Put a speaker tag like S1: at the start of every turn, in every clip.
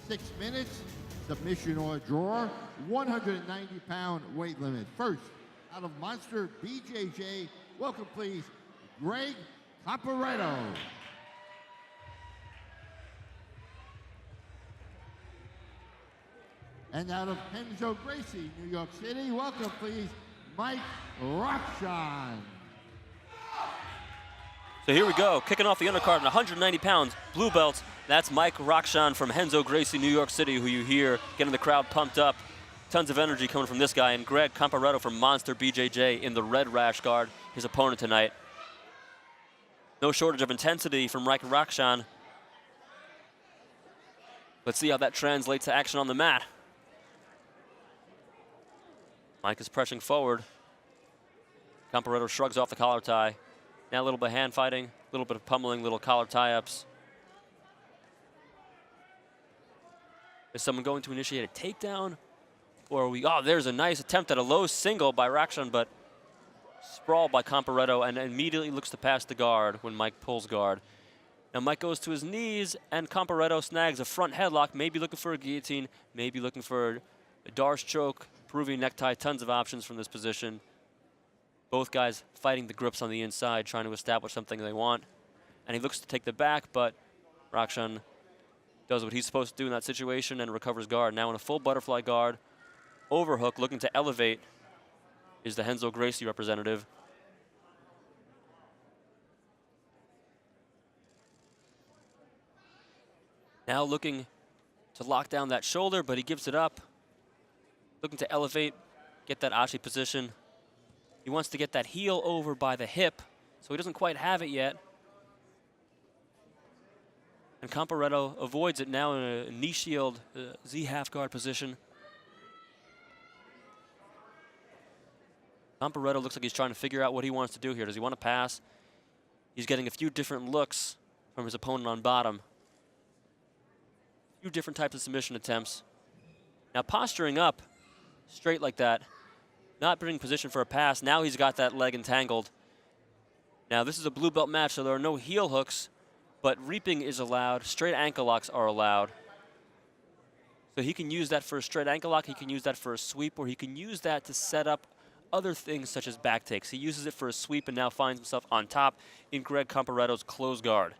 S1: 6 minutes, submission or draw, 190-pound weight limit. First, out of Monster BJJ, welcome please, Greg Comparetto. And out of Renzo, Gracie, New York City, welcome please, Mike Rakshan.
S2: So here we go, kicking off the undercard at 190 pounds, blue belt. That's Mike Rakshan from Renzo, Gracie, New York City, who you hear getting the crowd pumped up. Tons of energy coming from this guy. And Greg Comparetto from Monster BJJ in the red rash guard, his opponent tonight. No shortage of intensity from Mike Rakshan. Let's see how that translates to action on the mat. Mike is pressing forward. Comparetto shrugs off the collar tie. Now a little bit of hand fighting, a little bit of pummeling, little collar tie-ups. Is someone going to initiate a takedown? Or are we, oh, there's a nice attempt at a low single by Rakshan, but sprawled by Comparetto and immediately looks to pass the guard when Mike pulls guard. Now Mike goes to his knees and Comparetto snags a front headlock, maybe looking for a guillotine, maybe looking for a Darce choke, Peruvian necktie, tons of options from this position. Both guys fighting the grips on the inside, trying to establish something they want. And he looks to take the back, but Rakshan does what he's supposed to do in that situation and recovers guard. Now in a full butterfly guard, overhook, looking to elevate, is the Renzo Gracie representative. Now looking to lock down that shoulder, but he gives it up. Looking to elevate, get that Ashi position. He wants to get that heel over by the hip, so he doesn't quite have it yet. And Comparetto avoids it now in a knee shield, Z half guard position. Comparetto looks like he's trying to figure out what he wants to do here. Does he want to pass? He's getting a few different looks from his opponent on bottom. A few different types of submission attempts. Now posturing up, straight like that, not being in position for a pass. Now he's got that leg entangled. Now this is a blue belt match, so there are no heel hooks, but reaping is allowed. Straight ankle locks are allowed. So he can use that for a straight ankle lock, he can use that for a sweep, or he can use that to set up other things such as back takes. He uses it for a sweep and now finds himself on top in Greg Comparetto's close guard.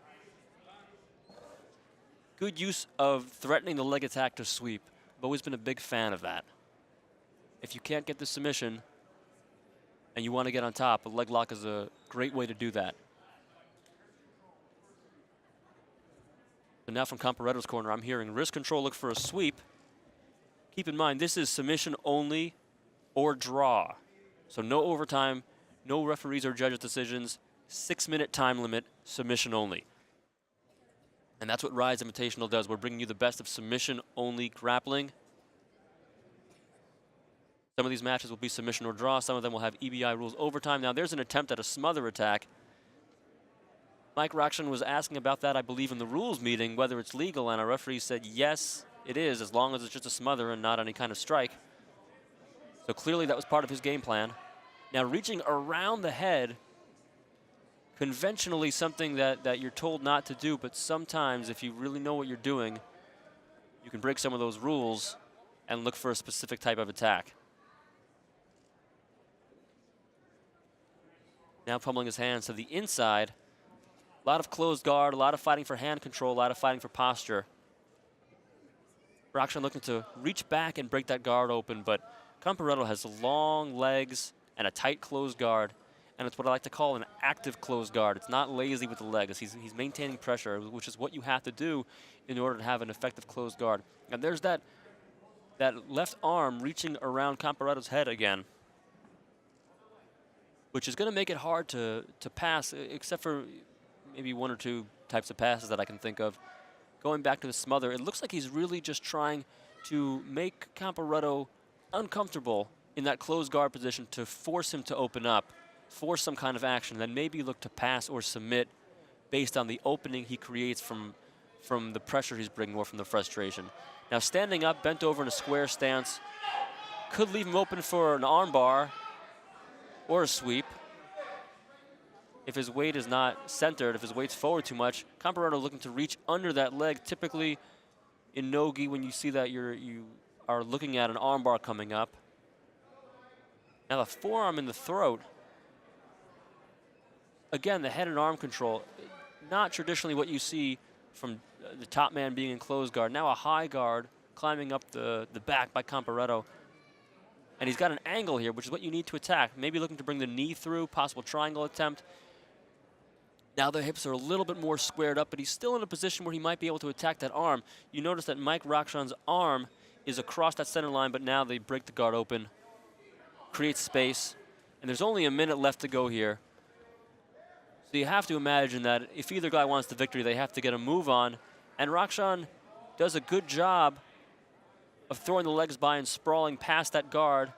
S2: Good use of threatening the leg attack to sweep. I've always been a big fan of that. If you can't get the submission and you want to get on top, a leg lock is a great way to do that. So now from Comparetto's corner, I'm hearing wrist control, look for a sweep. Keep in mind, this is submission only or draw. So no overtime, no referees or judges' decisions, 6-minute time limit, submission only. And that's what Rise Invitational does. We're bringing you the best of submission-only grappling. Some of these matches will be submission or draw. Some of them will have EBI rules overtime. Now there's an attempt at a smother attack. Mike Rakshan was asking about that, I believe, in the rules meeting, whether it's legal, and our referee said yes, it is, as long as it's just a smother and not any kind of strike. So clearly that was part of his game plan. Now reaching around the head, conventionally something that you're told not to do, but sometimes if you really know what you're doing, you can break some of those rules and look for a specific type of attack. Now pummeling his hands to the inside. A lot of closed guard, a lot of fighting for hand control, a lot of fighting for posture. Rakshan looking to reach back and break that guard open, but Comparetto has long legs and a tight closed guard, and it's what I like to call an active closed guard. It's not lazy with the legs. He's maintaining pressure, which is what you have to do in order to have an effective closed guard. And there's that left arm reaching around Comparetto's head again, which is going to make it hard to pass, except for maybe one or two types of passes that I can think of. Going back to the smother, it looks like he's really just trying to make Comparetto uncomfortable in that closed guard position to force him to open up, force some kind of action, then maybe look to pass or submit based on the opening he creates from the pressure he's bringing or from the frustration. Now standing up, bent over in a square stance, could leave him open for an arm bar or a sweep. If his weight is not centered, if his weight's forward too much, Comparetto looking to reach under that leg, typically in no-gi when you see that you are looking at an armbar coming up. Now the forearm in the throat. Again, the head and arm control, not traditionally what you see from the top man being in closed guard. Now a high guard climbing up the back by Comparetto. And he's got an angle here, which is what you need to attack. Maybe looking to bring the knee through, possible triangle attempt. Now the hips are a little bit more squared up, but he's still in a position where he might be able to attack that arm. You notice that Mike Rakshan's arm is across that center line, but now they break the guard open, create space, and there's only a minute left to go here. So you have to imagine that if either guy wants the victory, they have to get a move on. And Rakshan does a good job of throwing the legs by and sprawling past that guard.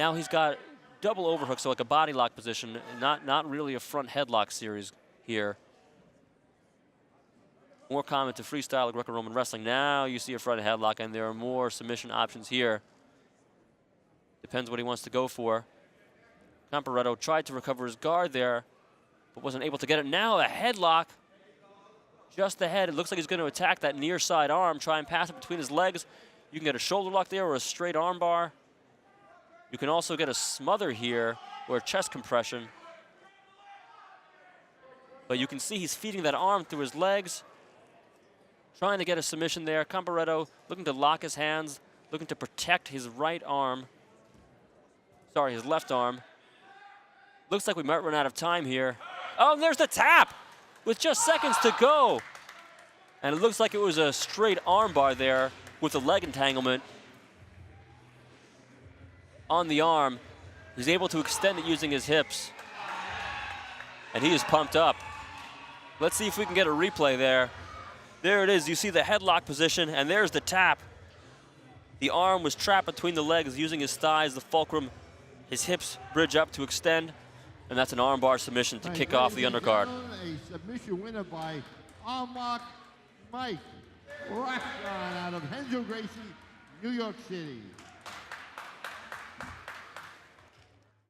S2: Now he's got double overhook, so like a body lock position, not really a front headlock series here. More common to freestyle Greco-Roman wrestling. Now you see a front headlock, and there are more submission options here. Depends what he wants to go for. Comparetto tried to recover his guard there, but wasn't able to get it. Now a headlock, just ahead. It looks like he's going to attack that near side arm, try and pass it between his legs. You can get a shoulder lock there or a straight arm bar. You can also get a smother here or a chest compression. But you can see he's feeding that arm through his legs, trying to get a submission there. Comparetto looking to lock his hands, looking to protect his right arm. Sorry, his left arm. Looks like we might run out of time here. Oh, and there's the tap with just seconds to go. And it looks like it was a straight arm bar there with a leg entanglement on the arm. He's able to extend it using his hips. And he is pumped up. Let's see if we can get a replay there. There it is. You see the headlock position, and there's the tap. The arm was trapped between the legs using his thighs, the fulcrum. His hips bridge up to extend, and that's an armbar submission to kick off the undercard.
S1: A submission winner by Mike Rakshan out of Renzo, Gracie, New York City.